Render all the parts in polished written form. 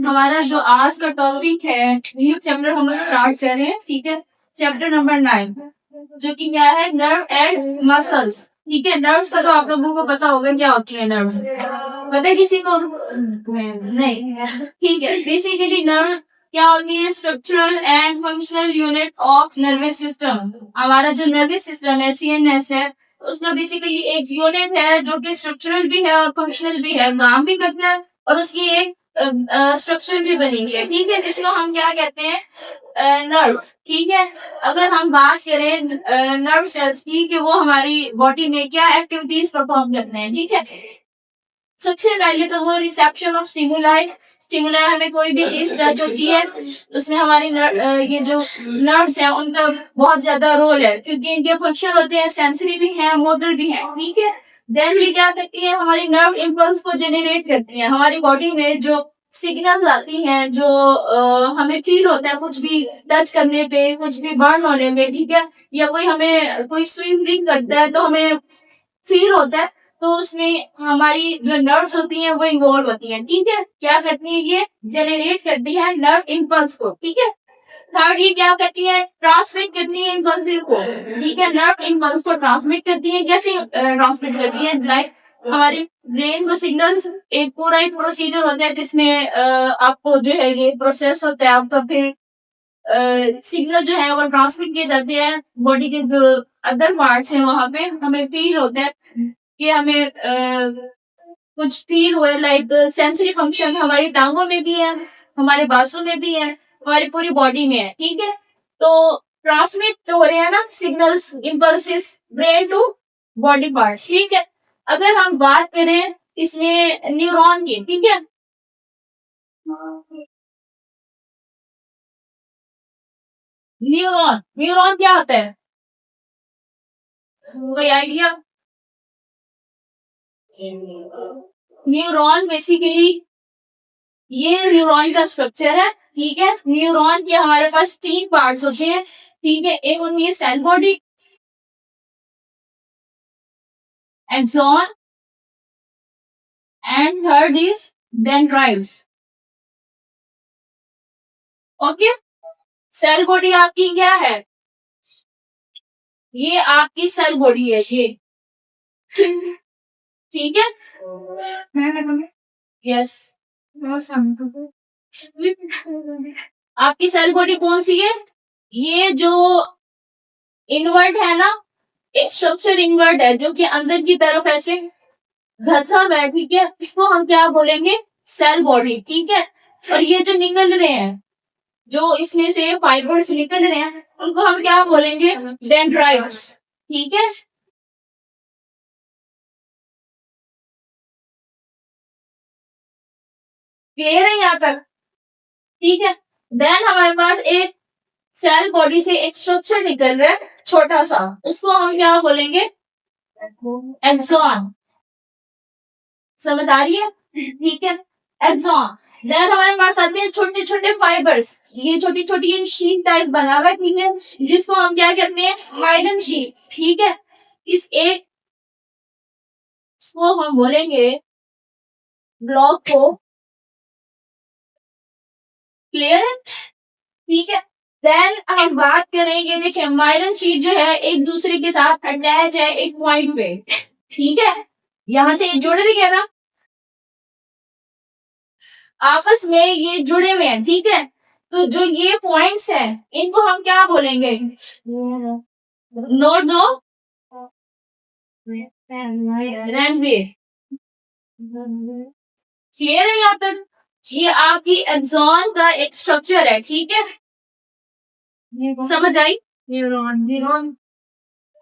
हमारा जो आज का टॉपिक है न्यू चैप्टर हम लोग स्टार्ट कर रहे हैं। ठीक है, चैप्टर नंबर 9 जो कि क्या है, नर्व एंड मसल्स। ठीक है, नर्व्स का तो आप लोगों को पता होगा क्या होती है नर्व्स, पता है किसी को? नहीं। ठीक है, बेसिकली नर्व क्या होती है? Structural and functional unit of nervous system. हमारा जो नर्वस सिस्टम है, सीएनएस है, उसका बेसिकली एक यूनिट है जो कि स्ट्रक्चरल भी है और फंक्शनल भी है, काम भी करता है और उसकी एक स्ट्रक्चर भी बनी हुई है। ठीक है, जिसको हम क्या कहते हैं? नर्व। ठीक है, अगर हम बात करें नर्व सेल्स की कि वो हमारी बॉडी में क्या एक्टिविटीज परफॉर्म करते हैं। ठीक है, सबसे पहले तो वो रिसेप्शन ऑफ स्टिमुलाई। स्टिमुलाई हमें कोई भी चीज टच होती है उसमें हमारी ये जो नर्व्स है उनका बहुत ज्यादा रोल है, क्योंकि इनके फंक्शन होते हैं, सेंसरी भी है, मोटर भी है। ठीक है, देन ये क्या करती है? हमारी नर्व इम्पल्स को जेनरेट करती है। हमारी बॉडी में जो सिग्नल्स आती हैं, जो हमें फील होता है कुछ भी टच करने पे, कुछ भी बर्न होने में, ठीक है, या कोई हमें कोई स्विम करता है तो हमें फील होता है, तो उसमें हमारी जो नर्व्स होती हैं वो इन्वॉल्व होती हैं। ठीक है, क्या करती है? ये जेनरेट करती है नर्व इम्पल्स को। ठीक है, थर्ड ये क्या करती है? ट्रांसमिट करती है इम्पल्स को। ठीक है, नर्व इम्पल्स को ट्रांसमिट करती है। कैसे ट्रांसमिट करती है? लाइक हमारे ब्रेन को सिग्नल्स, एक पूरा एक प्रोसीजर होता है जिसमें आपको जो है ये प्रोसेस होता है आपका, फिर सिग्नल जो है वो ट्रांसमिट किए जाते हैं बॉडी के जो अदर पार्ट्स हैं, वहां पे हमें फील होता है कि हमें कुछ फील हुआ। लाइक सेंसरी फंक्शन हमारी टांगों में भी है, हमारे बाजू में भी है, हमारी पूरी बॉडी में है। ठीक है, तो ट्रांसमिट हो रहे हैं ना signals, impulses, brain to body parts. ठीक है, अगर हम बात करें इसमें न्यूरॉन की, ठीक है, न्यूरॉन, न्यूरॉन क्या होता है? कोई आइडिया? न्यूरॉन बेसिकली ये न्यूरॉन का स्ट्रक्चर है। ठीक है, न्यूरॉन के हमारे पास 3 पार्ट्स होते हैं। ठीक है, एक होती है cell body, axon and third is dendrites. Okay, cell body आपकी क्या है? ये आपकी सेल बॉडी है ये। ठीक है, यस, आपकी सेल बॉडी कौन सी है? ये जो इनवर्ट है ना, एक स्ट्रक्चर इनवर्ट है जो कि अंदर की तरफ ऐसे धंसा हुआ है। ठीक है, इसको हम क्या बोलेंगे? Cell body. ठीक है, और ये जो निकल रहे हैं, जो इसमें से फाइबर्स निकल रहे हैं, उनको हम क्या बोलेंगे? डेंड्राइट्स। ठीक है, क्लियर है यहाँ तक? ठीक है, देन हमारे पास एक सेल बॉडी से एक स्ट्रक्चर निकल रहा है छोटा सा, उसको हम क्या बोलेंगे? एक्सॉन। समझ आ रही है? ठीक है, एक्सॉन। देन हमारे पास आते हैं छोटे छोटे फाइबर्स, ये छोटी छोटी शीट टाइप बना हुआ है। ठीक है, जिसको हम क्या कहते हैं? Mylan sheet. ठीक है, इस एक को हम बोलेंगे ब्लॉक को। क्लियर है? ठीक है, देन हम बात करेंगे, देखिए माइलन शीट जो है एक दूसरे के साथ अटैच है एक पॉइंट पे। ठीक है, यहां से जुड़ रही है ना, आपस में ये जुड़े हुए हैं। ठीक है, तो जो ये पॉइंट्स हैं इनको हम क्या बोलेंगे? नोट दो, रनवे। क्लियर है यहाँ तक? ये आपकी एक्सॉन का एक स्ट्रक्चर है। ठीक है, समझ आई? Neuron, neuron.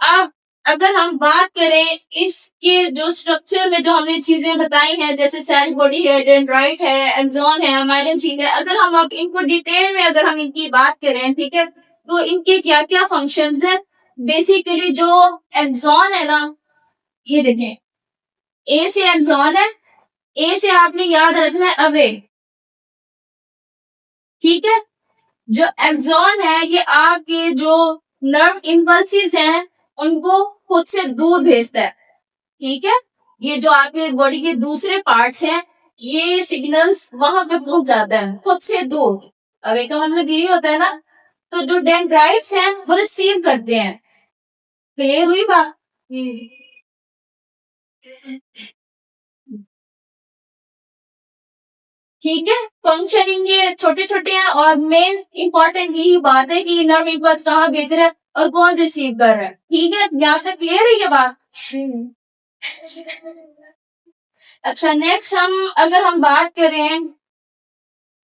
अब अगर हम बात करें इसके जो स्ट्रक्चर में जो हमने चीजें बताई हैं, जैसे सेल बॉडी है, डेंड्राइट है, एक्सॉन है, माइलन शीट है, अगर हम अब इनको डिटेल में अगर हम इनकी बात करें, ठीक है, तो इनके क्या क्या फंक्शंस हैं? बेसिकली जो एक्सॉन है ना, ये देखें, ए से एक्सॉन है, ए से आपने याद रखना है अवे। ठीक है, जो एक्सॉन है ये आपके जो नर्व इम्पल्सिस हैं उनको खुद से दूर भेजता है। ठीक है, ये जो आपके बॉडी के दूसरे पार्ट्स हैं ये सिग्नल्स वहां पे पहुंच जाता है खुद से दूर। अब एक का मतलब यही होता है ना, तो जो डेंड्राइट्स हैं वो रिसीव करते हैं। क्लियर हुई बात? ठीक है, फंक्शनिंग ये छोटे छोटे हैं और मेन इंपॉर्टेंट यही बात है कि नर्व इम्पल्स कहाँ भेज रहा है और कौन रिसीव कर रहा है। ठीक है, यहाँ तक क्लियर है ये बात? अच्छा, नेक्स्ट अगर हम बात करें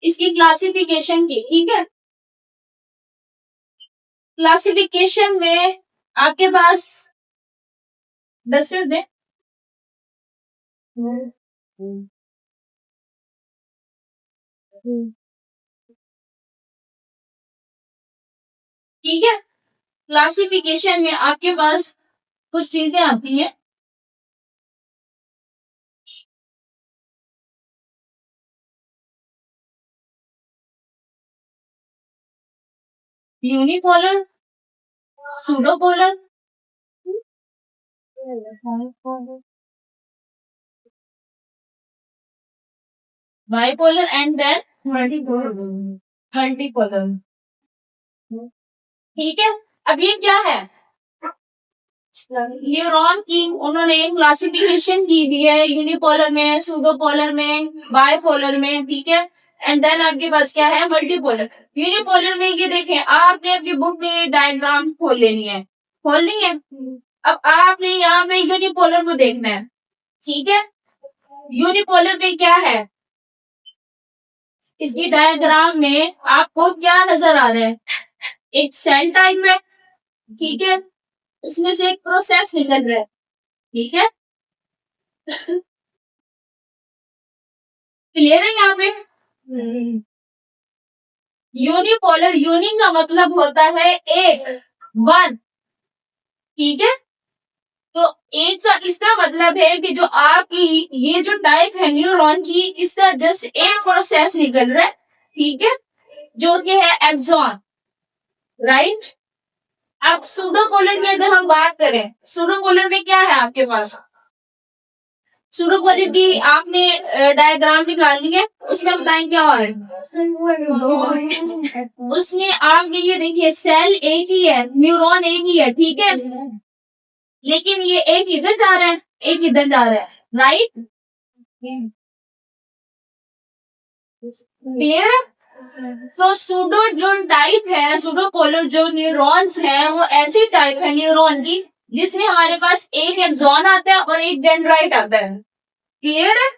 इसकी क्लासिफिकेशन की, ठीक है, क्लासिफिकेशन में आपके पास डस्टर दे। ठीक है, क्लासिफिकेशन में आपके पास कुछ चीजें आती हैं। Unipolar, pseudopolar, bipolar and then multipolar. ठीक है, अब ये क्या है? न्यूरॉन की उन्होंने क्लासिफिकेशन की हुई है यूनिपोलर में, सूडोपोलर में, बाइपोलर में। ठीक है, एंड देन आपके पास क्या है? मल्टीपोलर। यूनिपोलर में ये देखें, आपने अपनी बुक में डायग्राम खोल लेनी है, खोल ली है। अब आपने यहाँ पे यूनिपोलर को देखना है। ठीक है, यूनिपोलर में क्या है? इसकी डायग्राम में आपको क्या नजर आ रहा है? एक सेल टाइप है, ठीक है, इसमें से एक प्रोसेस निकल रहा है। ठीक है, क्लियर है यहाँ पे? यूनिपोलर, यूनि का मतलब होता है एक, वन। ठीक है, तो एक का इसका मतलब है कि जो आपकी ये जो टाइप है न्यूरॉन की, इसका जस्ट एक प्रोसेस निकल रहा है। ठीक है, जो कि है एक्सॉन, राइट। अब सूडोपोलर की अगर हम बात करें, सूडोपोलर में क्या है आपके पास? सूडोपोलर की आपने डायग्राम निकाल ली है, उसमें बताएं क्या हो रहा है। उसमें आपने ये देखिए, सेल एक ही है, न्यूरॉन एक ही है, ठीक है, लेकिन ये एक इधर जा रहा है, एक इधर जा रहा है, राइट। क्लियर? तो सूडो जो टाइप है, सूडोपोलर जो न्यूरॉन्स है, वो ऐसी टाइप है न्यूरॉन की जिसमें हमारे पास एक एक्सॉन आता है और एक डेंड्राइट आता है। क्लियर है?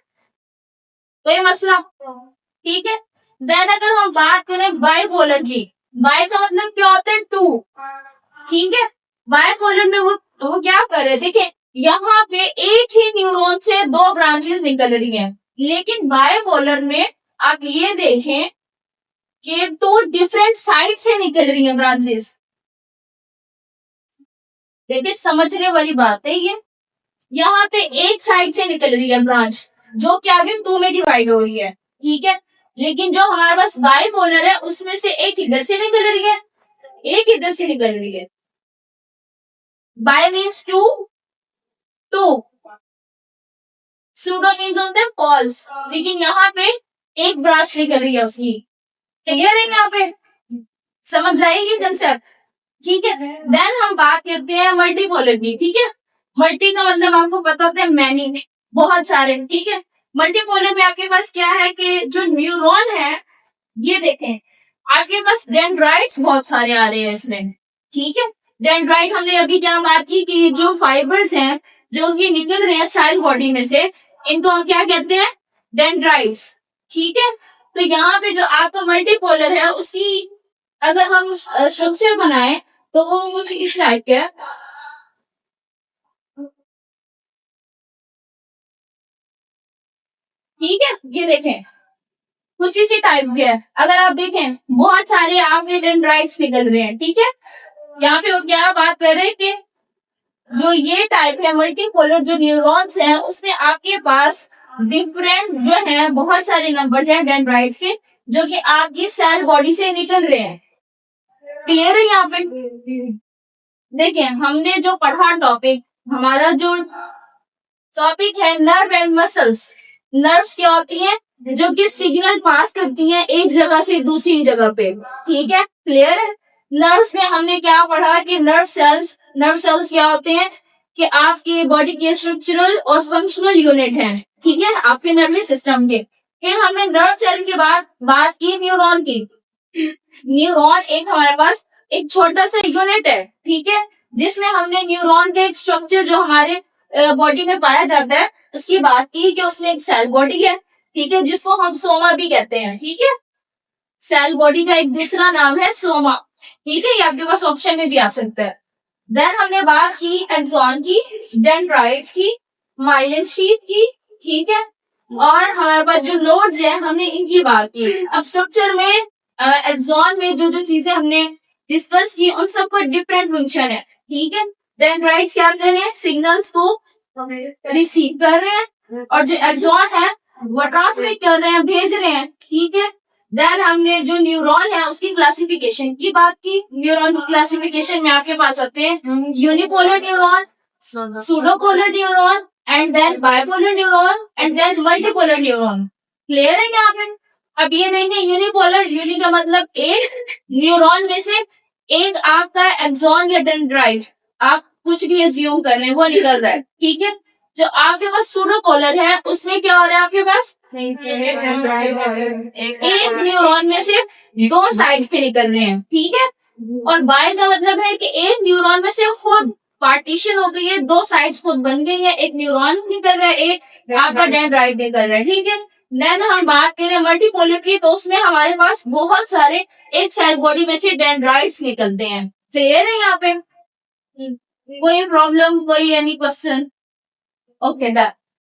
कोई मसला? ठीक है, देन अगर हम बात करें बाइपोलर की, बाई का मतलब क्या होता है? टू। ठीक है, बाइपोलर में वो क्या कर रहे हैं? देखिए, यहाँ पे एक ही न्यूरॉन से दो ब्रांचेस निकल रही हैं, लेकिन बाइपोलर में आप ये देखें कि टू डिफरेंट साइड से निकल रही हैं ब्रांचेस। देखिए, समझने वाली बात है ये। यहाँ पे एक साइड से निकल रही है ब्रांच, जो कि आगे टू में डिवाइड हो रही है। ठीक है, लेकिन जो हमारे पास बाइपोलर है, उसमें से एक इधर से निकल रही है, एक इधर से निकल रही है। Bi means two, two. Pseudo means होता है फॉल्स, लेकिन यहाँ पे एक ब्रांच निकल रही है उसकी। क्लियर है यहाँ पे? समझ जाएगी कंसेप्ट? ठीक है, देन हम बात करते हैं मल्टीपोलर की। ठीक है, मल्टी का मतलब आपको पता होता है मैनी, बहुत सारे। ठीक है, मल्टीपोलर में आपके पास क्या है कि जो न्यूरॉन है, ये देखें, आपके पास डेंड्राइट्स बहुत सारे आ रहे हैं इसमें। ठीक है, डेंड्राइट हमने अभी क्या बात की कि जो फाइबर्स हैं जो कि निकल रहे हैं सेल बॉडी में से, इनको हम क्या कहते हैं? डेंड्राइट्स। ठीक है, तो यहाँ पे जो आपका मल्टीपोलर है, उसकी अगर हम स्ट्रक्चर बनाए तो वो कुछ इस टाइप के है। ठीक है, ये देखें, कुछ इसी टाइप के है। अगर आप देखें, बहुत सारे आपके डेंड्राइट्स निकल रहे हैं। ठीक है, यहाँ पे वो क्या बात कर रहे हैं कि जो ये टाइप है मल्टीपोलर जो न्यूरॉन्स हैं, उसमें आपके पास डिफरेंट जो है बहुत सारे नंबर हैं डेंड्राइट्स के, जो कि आपकी सेल बॉडी से निकल रहे हैं। क्लियर है यहाँ पे? देखिए, हमने जो पढ़ा टॉपिक, हमारा जो टॉपिक है नर्व एंड मसल्स, नर्व्स क्या होती हैं, जो कि सिग्नल पास करती हैं एक जगह से दूसरी जगह पे, ठीक है, क्लियर है। नर्व्स में हमने क्या पढ़ा कि नर्व सेल्स क्या होते हैं कि आपके बॉडी के स्ट्रक्चरल और फंक्शनल यूनिट हैं, ठीक है, आपके नर्वस सिस्टम के। फिर हमने नर्व सेल के बाद बात की न्यूरॉन की। न्यूरॉन एक हमारे पास एक छोटा सा यूनिट है, ठीक है, जिसमें हमने न्यूरॉन के एक स्ट्रक्चर जो हमारे बॉडी में पाया जाता है उसकी बात की कि उसमें एक सेल बॉडी है, ठीक है, जिसको हम सोमा भी कहते हैं, ठीक है। सेल बॉडी का एक दूसरा नाम है सोमा, ठीक है, ये आपके पास ऑप्शन में भी आ सकता है। देन हमने बात की एक्सॉन की, डेंड्राइट्स की, माइलिन शीथ की, ठीक है, और हमारे पास जो नोड्स है हमने इनकी बात की। अब स्ट्रक्चर में एक्सॉन में जो जो चीजें हमने डिस्कस की उन सबका डिफरेंट फंक्शन है, ठीक है। डेंड्राइट्स क्या कर रहे हैं, सिग्नल्स को रिसीव कर रहे हैं, और जो एक्सॉन है वो ट्रांसमिट कर रहे हैं, भेज रहे हैं, ठीक है। देन हमने जो न्यूरॉन है उसकी क्लासिफिकेशन की बात की। न्यूरॉन की क्लासिफिकेशन में आपके पास आते हैं unipolar neuron, pseudopolar neuron, and then bipolar neuron, and then multipolar neuron. Clear है यहाँ पे। अब ये देखें यूनिपोलर, यूनि का मतलब एक, न्यूरॉन में से एक आपका एक्सॉन या डेंड्राइट, आप कुछ भी एज्यूम कर रहे हैं वो निकल रहा है, ठीक है। जो आपके पास सूडोपोलर है उसमें क्या हो रहा है आपके पास, एक न्यूरॉन में से दो साइड पे निकल रहे हैं, ठीक है। और बाय का मतलब है कि एक न्यूरॉन में से खुद पार्टीशन हो गई है, दो साइड्स खुद बन गई है, एक न्यूरॉन निकल रहा है, एक आपका डेंड्राइट निकल रहा है, ठीक है। देन हम बात करें मल्टीपोलर की, तो उसमें हमारे पास बहुत सारे एक सेल बॉडी में से डेंड्राइट्स निकलते हैं। क्लियर है यहाँ पे, कोई प्रॉब्लम, कोई एनी क्वेश्चन? Okay done.